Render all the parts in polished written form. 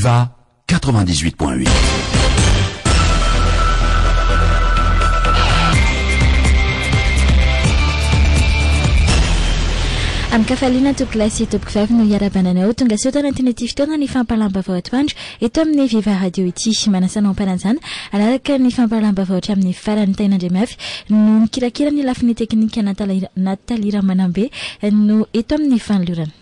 Aviva 98.8. Am kafalina toklasy topokivavy no iarabananao tonga soa tanatiny ity fotoana ny fampahalamba-baovao atoandro eto amin'ny Viva Radio ity manasanao ampananjana alaraka ny fampahalamba-baovatra amin'ny farany tain'Andriamafy no mikirakira ny lafiny teknika Natalie Ramanambe no eto amin'ny fanlorana.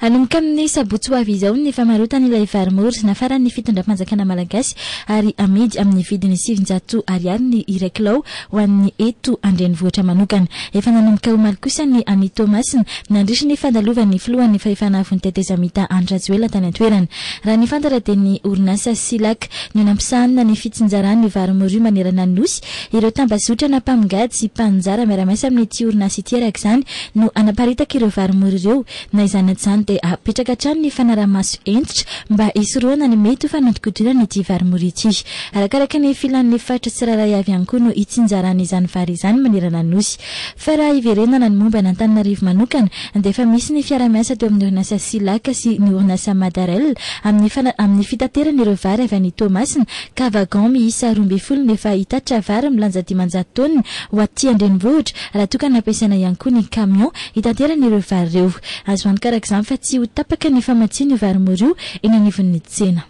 Anomboka amin'ny sabotsy ho avy izao ny famarotana ilay varimora nafaran'ny fitondram-panjakana malagasy ary amidy amin'ny vidiny 700 ariary ny 1 kilao ho an'ny eto andrenivohitra manokana. Efa nanomboka omaly kosa ny Ami Thomasina nandrisy ny fandalovany filohan'ny fahefanavony Tetezamita Andrajoela tany an-toerana. Raha ny fantara dia ny orinasa Silak no nampisahanana ny fitsinjaran'ny varimora io manerana ny nosy. Ireo tambazotra na mpamingady sy mpanjara miara-miasa amin'ity orinasa ity araka izany no anaparitaka ireo varimora ireo na izany atsany apetraka hatrany ny fanaramaso entitra mba isoroana ny mety ho fanodikodirana ity varimora ity. Arakaraka ny filan'ny fatra tsiraray avy ihany koa no itsinjarana izany vary izany manerana ny nosy. Fa raha iverenana ny momba n'Antananarivo manokana dia efa misy ny fiara-miasa teo amin'ny orinasa Silaka sy ny orinasa Madarel amin'ny fitaterana ireo vary avy any Thomasina ka vagon miisa 12 nefa hitatra vary milanja 500 taonina ho aty andrenivohitra raha toka nampiasaina ihany koa ny camion hitaterana ireo vary ireo. Azo antoka araka izany fa tsy ho tapaka ny famatsiana io varimora io eny anivon'ny tsena.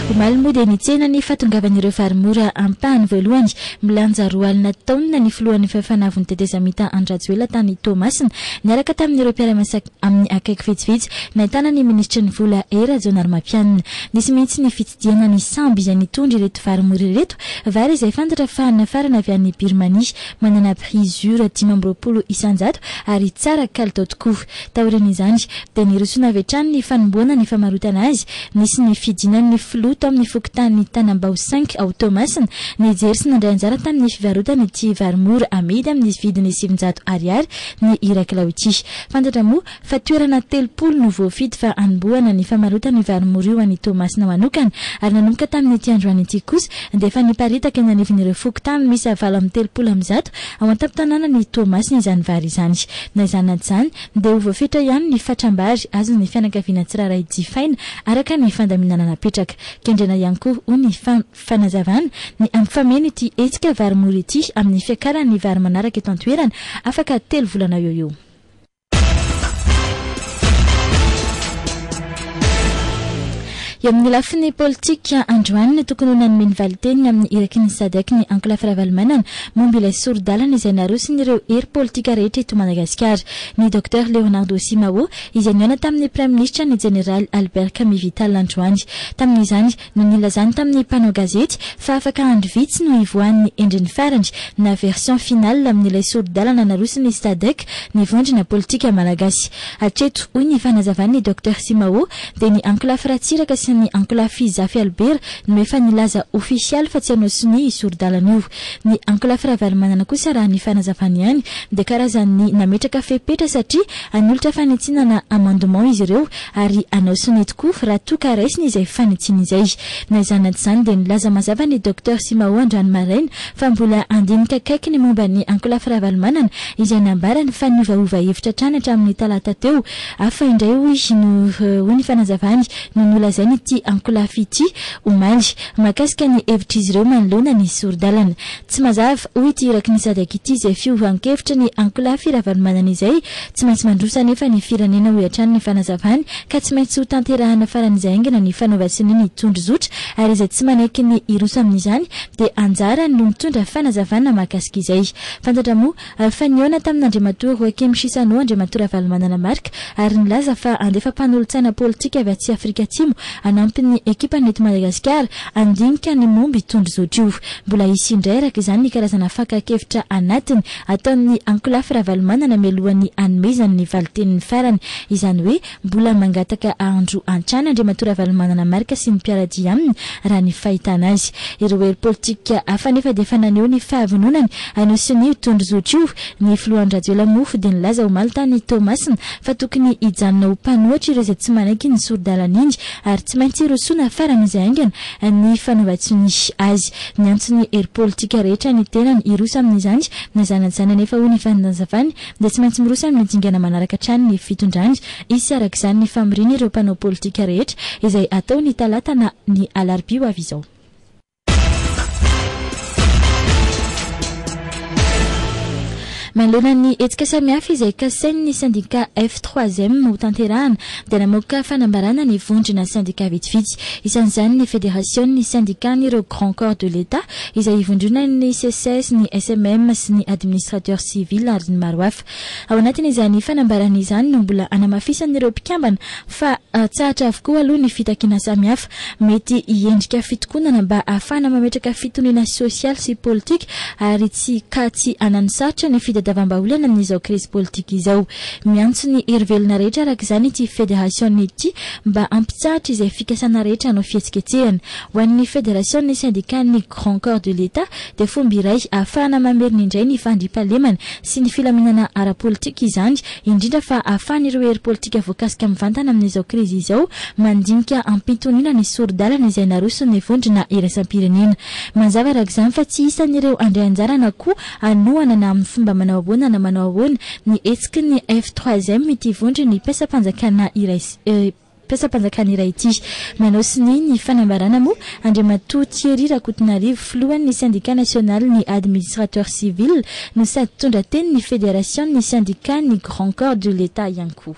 Omaly moa dia nitsena ny fahatongavan'ireo varimora ampahany voalohany milanja 2 alina taonina ny filohan'ny fahefanavony Tetezamita Andrajoela tany Thomasina niaraka tamin'ireo mpiara-miasa amin'ny akaiky vitsivitsy nahitana ny ministra ny vola Era Jonarmapianina. Nisy mihitsy ny fitsidihana ny samby izay nitondra ireto varimora ireto vary izay fantatra fa nafarana avy an'ny Birmanie manana prix ur 520 isanjato ary tsara kalitao tokoa. Taorian'izany dia nirosona avy hatrany ny fanomboana ny famarotana azy. Nisy ny fidinany ny filoha amin'ny fokontany Tanambao 5 ao Thomasina nijery sy nandray anjara tamin'ny fivarotana ity varimora amidy amin'ny vidiny 700 ariary ny 1 kilao ity. Fantatra moa fa toerana 30 no voafidy fa anomboana ny famarotana ny varimora io any Thomasina manokana ary nanomboka tamin'ity androany ity kosa dia efa niparitaka eny anivon'ireo fokontany misy 730 ao an-tampon-tanàna ny Thomasina izany vary izany. Na izany atsany dia ho voafetra ihany ny fatrambary azo ny fianakaviana tsiraray jifaina araka ny fandaminana napetraka. Kendrena ihany koa ho ny fanazavana ny ampifameny ity etsika varimora ity amin'ny fiakaran'ny vary manaraka eto an-toerana afaka 3 volana eo. Eo amin'ny lafiny politika androany tokony ho nanomeny valiteny amin'ny irakin'ny SADC ny Ankolafy Ravalomanana momba ilay sorodalana izay narosin'ireo hery politika rehetra eto Madagasikara. Ny Dr Leonardo Simao izay niona tamin'ny Prime Ministre ny Général Albert Kamivital androany. Tamin'izany no nilazany tamin'ny mpanao gazety fa afaka andro vitsy no ivoan'ny endriny farany na version finale amin'ilay sorodalana narosin'ny SADC ny vondrona politika malagasy. Hatreto hoy ny fanazavan'ny Dr Simao dia ny Ankolafy Ratsiraka sy ny Ankolafy Zafy Albert no efa nilaza ofisialy fa tsy hanao soni sorodalana io. Ny Ankolafy Ravalomanana kosa raha ny fanazavany ihany dia karazan'ny nametraka fepetra satria an'olitra fanitsina na amendement izy ireo ary anao soni tokoa raha toka raisiny izay fanitsina izay. Na izany atsany dia nilaza mazava ny Dr Simao androany maraina fa mbola andinika akaiky ny momba ny Ankolafy Ravalomanana izay nambarany fa niovaova hevitra hatrany hatramin'ny talata teo. Afa indray hoy ny fanazavany no nolazainy ity Ankolafy ity omaly makasika ny hevitra izy ireo manoloana ny sorodalana. Tsy mazava hoy ity irakin'ny SADC ity izay fiovan-kevitra ny Ankolafy Ravalomanana izay tsy maintsy mandrosa nefa ny firenena ho hatrany ny fanazavany ka tsy maintsy ho tanterahana faran'izay aingana ny fanaovasiny ny tondro zotra ary izay tsy manaiky ny irosa amin'izany dia anjara no mitondra fanazavana makasika izay. Fantatra moa fa niona tamin'Andriamatoa Joaquim Chissano Andriamatoa Ravalomanana marika ary nilaza fa andefa mpanolo-tsaina politika avy aty Afrika Atsimo anampin'ny ekipa eto Madagasikara andinika ny momba tondro zotra io. Mbola isy indray araka izany ny karazana fakakevitra anatiny ataon'ny Ankolafy Ravalomanana mialohan'ny hanomezany ny valiteniny farany izany hoe mbola mangataka andro antrana Andriamatoa Ravalomanana marika sy ny mpiaradia aminy raha ny fahitana azy. Ireo hery politika hafa nefa dia efa naneho ny fahavononany anosiny tondro zotra io. Ny filohan'ny Rajoela mofo dia nilaza omaly tany Thomasina fa tokony hijanona ho mpanohatra ireo izay tsy manaiky ny sorodalana iny ary tsy tsy maintsy rosoana faran'izay aingana ny fanaovatsiny azy. Ny antsony hery politika rehetra ny tenany irosa amin'izany na zanajana nefa ho ny fanazavany dia tsy maintsy mirosa amin'ny dingana manaraka trany ny fitondrany. Isy arak'izany ny famiriny ireo mpanao politika rehetra izay atao ny talata na ny alarobia ho avy izao. Manoloana ny hetsika samihafa izay kasain'ny syndika F3M ho tanterahana dia namoaka fanambarana ny vondrona syndika vitsivitsy. Isan'izany ny fédération syndican'ireo grand corps de l'État izay ivondrona ny CCS, ny SMM sy ny administrateur civil ary ny maro hafa. Ao anatin'izany fanambarana izany no mbola anamafisan'ireo mpikambana fa tsahatra avokoa aloha ny fitakiana samihafa mety hiendrika fitokonana mba ahafahana mametraka fitoniana sosial sy politika ary tsy ananisarotra ny fitadiavam-baolana amin'izao crise politika izao. Miantso ny hery rehetra arak'izany ity fédération ity mba ampitsahatra izay fikasana rehetra hanao fihetsiketsehana. Ho an'ny fédération ny syndicat ny grand corps de l'État dia fomba iray ahafahana mamerina indray ny fandriampahalemana sy ny filaminana ara-politika izany, indrindra fa ahafahan'ireo hery politika voakasika mivantana amin'izao crise izao mandinika ampitoniana ny sorodalana izay narosony ny vondrona iraisam-pirenena. Manzava arak'izany fa tsy isan'ireo andray anjara na koa anohana na amin'ny fomba manao ahoana na manao ahoana ny hetsiky ny F3M ity vondry ny mpiasam-panjakana iray ity. Manao siny ny fanambarana moa Andriamatoa Thierry Rakotonarivo, filohan'ny syndicat national ny administrateur civil no sady tondra teny ny fédération ny syndicat ny grand corps de l'État ihany koa.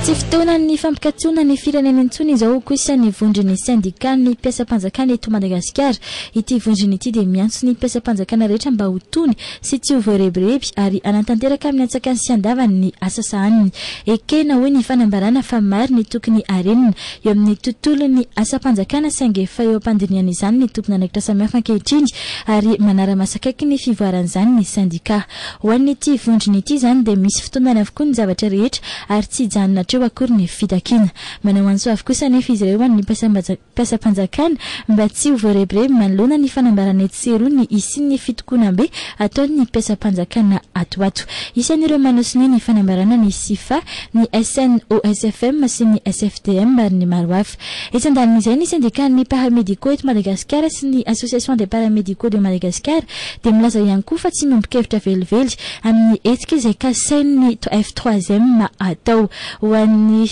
Tsy fotoana ny fampikatsona ny firenena intsony izao kosa ny vondrony syndicat ny mpiasam-panjakana eto Madagasikara. Ity vondrony ity dia miantso ny mpiasam-panjakana rehetra mba ho tony sy tsy ho voarebireby ary anatanteraka amin'ny atsakany sy andavany ny asa sahaniny. Ekena hoe ny fanambarana fa maro ny tokony arenina eo amin'ny tontolon'ny asa-panjakana saingy efa eo am-pandiniana izany ny tompona anakitra samihafa ankehitriny ary manara-masakaiky ny fivoaran'izany ny syndicat. Ho an'ity vondrony ity izany dia misy fotoanany avokoa ny zavatra rehetra ary tsy hijanona eo akory ny fitakiana. Manao anso avy kosa nefa izy ireo ny mpiasam-panjakana mba tsy ho voarebireby manoloana ny fanambarana etsero ny isin'ny fitokoana be ataon'ny mpiasam-panjakana atoato. Isan'ireo manao siny ny fanambarana ny SIFA, ny SNOSFM sy ny SFDM ary ny maro hafa. Isandanin'izay ny syndicat-ny paramédicaux eto Madagasikara sy ny association des paramédicaux de Madagascar dia milaza ihany koa fa tsy miombon-kevitra velively amin'ny hetsika izay kasain'ny F3M atao. Ny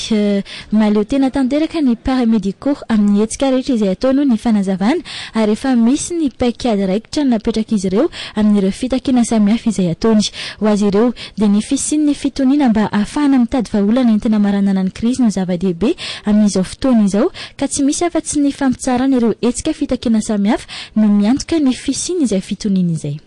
maleo tena tanteraka ny paramédicaux amin'ny hetsika rehetra izay atao noho ny fanazavana ary efa misy ny paikady raikitra napetraka izy ireo amin'ireo fitakiana samihafa izay ataony. Ho azy ireo dia ny fisian'ny fitoniana mba ahafahana mitady vahaolana entina maranana ny crise no zava-dehibe amin'izao fotoana izao ka tsy misy afa-tsy ny fampitsarana ireo hetsika fitakiana samihafa no miantoka ny fisiany izay fitoniana izay.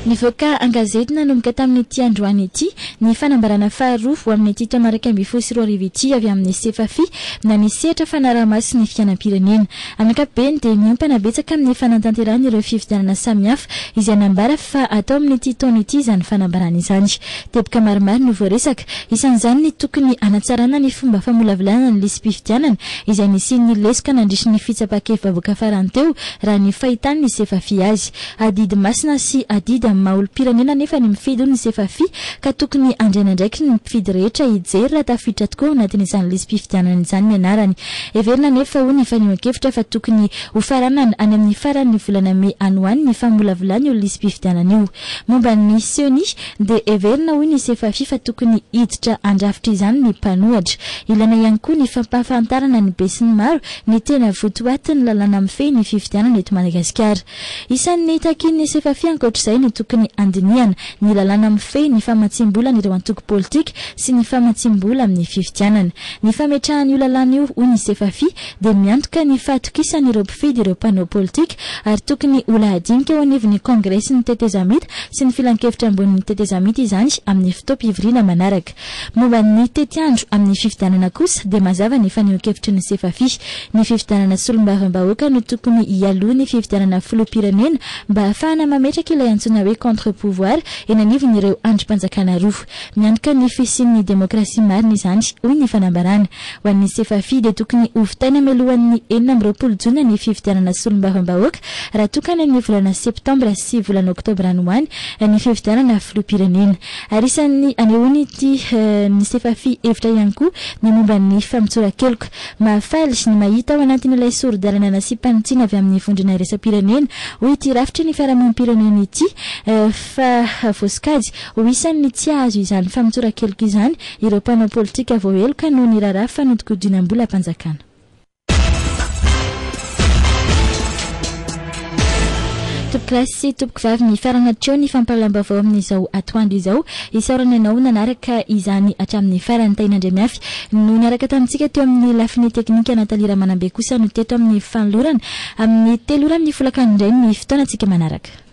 Nivoaka an-gazety nanomboka tamin'ity androany ity ny fanambarana faharoa ho amin'ity taona 2024 ity avy amin'ny CFAFI na ny sehatra fanaraha-maso ny fiainam-pirenena. Amin'ny ankapobeny dia miompana betsaka amin'ny fanatanterahana ireo fifidianana samihafa izay nambara fa atao amin'ity taona ity izany fanambarana izany. Teboka maromaro no voaresaka, isan'izany ny tokony anatsarana ny fomba famolavolana ny lisam-pifidianana izay nisian'ny lesoka nandrisy ny fitsapakevy baboaka farany teo raha ny fahitan'ny CFAFI azy. Adidy masina sy adidy maolo-pirenena nefa ny mifidy ny CFAFI ka tokony andrenandraiky ny mpifidy rehetra hijery raha tafiditra tokoa anatin'izany lisam-pifidianana izany ny anarany. Everina nefa ho ny fanioan-kevitra fa tokony ho faranana any amin'ny faran'ny volana May anoany ny famolavolana io lisam-pifidianana io. Momba ny sioni dia everina ho ny CFAFI fa tokony hiditra andrafitra izany ny mpanohatra. Ilana ihany koa ny fampahafantarana ny be sy ny maro ny tena votoatin'ny lalàna mifehy ny fifidianana eto Madagasikara. Isan'ny takin'ny CFAFI ankoatr'izay ny tokony andiniana ny lalàna mifehy ny famatsim-bola ireo antoko politika sy ny famatsim-bola amin'ny fifidianana. Ny fametrahan'io lalàna io ho ny CFAFI dia miantoka ny fahatokisan'ireo mpifidy ireo mpanao politika ary tokony ho lahadinika eo anivon'ny kongresy ny tetezamita sy ny filan-kevitra ambonin'ny tetezamita izany amin'ny fotoam-pivoriana manaraka. Momba ny tetiandro amin'ny fifidianana kosa dia mazava ny fanioan-kevitry ny CFAFI. Ny fifidianana solombavam-bahoaka no tokony hialoha ny fifidianana filoham-pirenena mba ahafahana mametraka ilay antsoina hoe contre-pouvoir eny anivon'ireo androm-panjakana roa. Miantoka ny fisian'ny demokrasia marina izany hoy ny fanambarana. Ho an'ny CFAFI dia tokony hovitaina mialohan'ny 24 Jona ny fifidianana solombavam-bahoaka raha tokana ny volana Septambra sy volana Oktobra any ho any ny fifidianana filoham-pirenena. Ary isan'ny anehoany ity ny CFAFI hevitra ihany koa ny momba ny fampitsoran-keloka. Mahafaly ny mahita ao anatin'ilay soro-dalana nasipanitsiana avy amin'ny vondrona iraisam-pirenena hoy ity rafitra ny fiarahamonim-pirenena ity fa vosikajy ho isan'ny tsy azo izany fampitsoran-keloka izany ireo mpanao politika voaheloka noho ny raharaha fanodikodiana-mbola mpanjakana. Tompoklasy sy tompokivavy ny faranatreho ny fampahalambavao amin'izao atoandro izao isaorana ianao nanaraka izany hatramin'ny farany tain'Andriamiafy no niaraka tamintsika teo amin'ny lafiny teknika Natalia Ramanambe kosa no teto amin'ny fanolorana amin'ny 3 ora amin'ny folakandro indray ny fotoanantsika manaraka.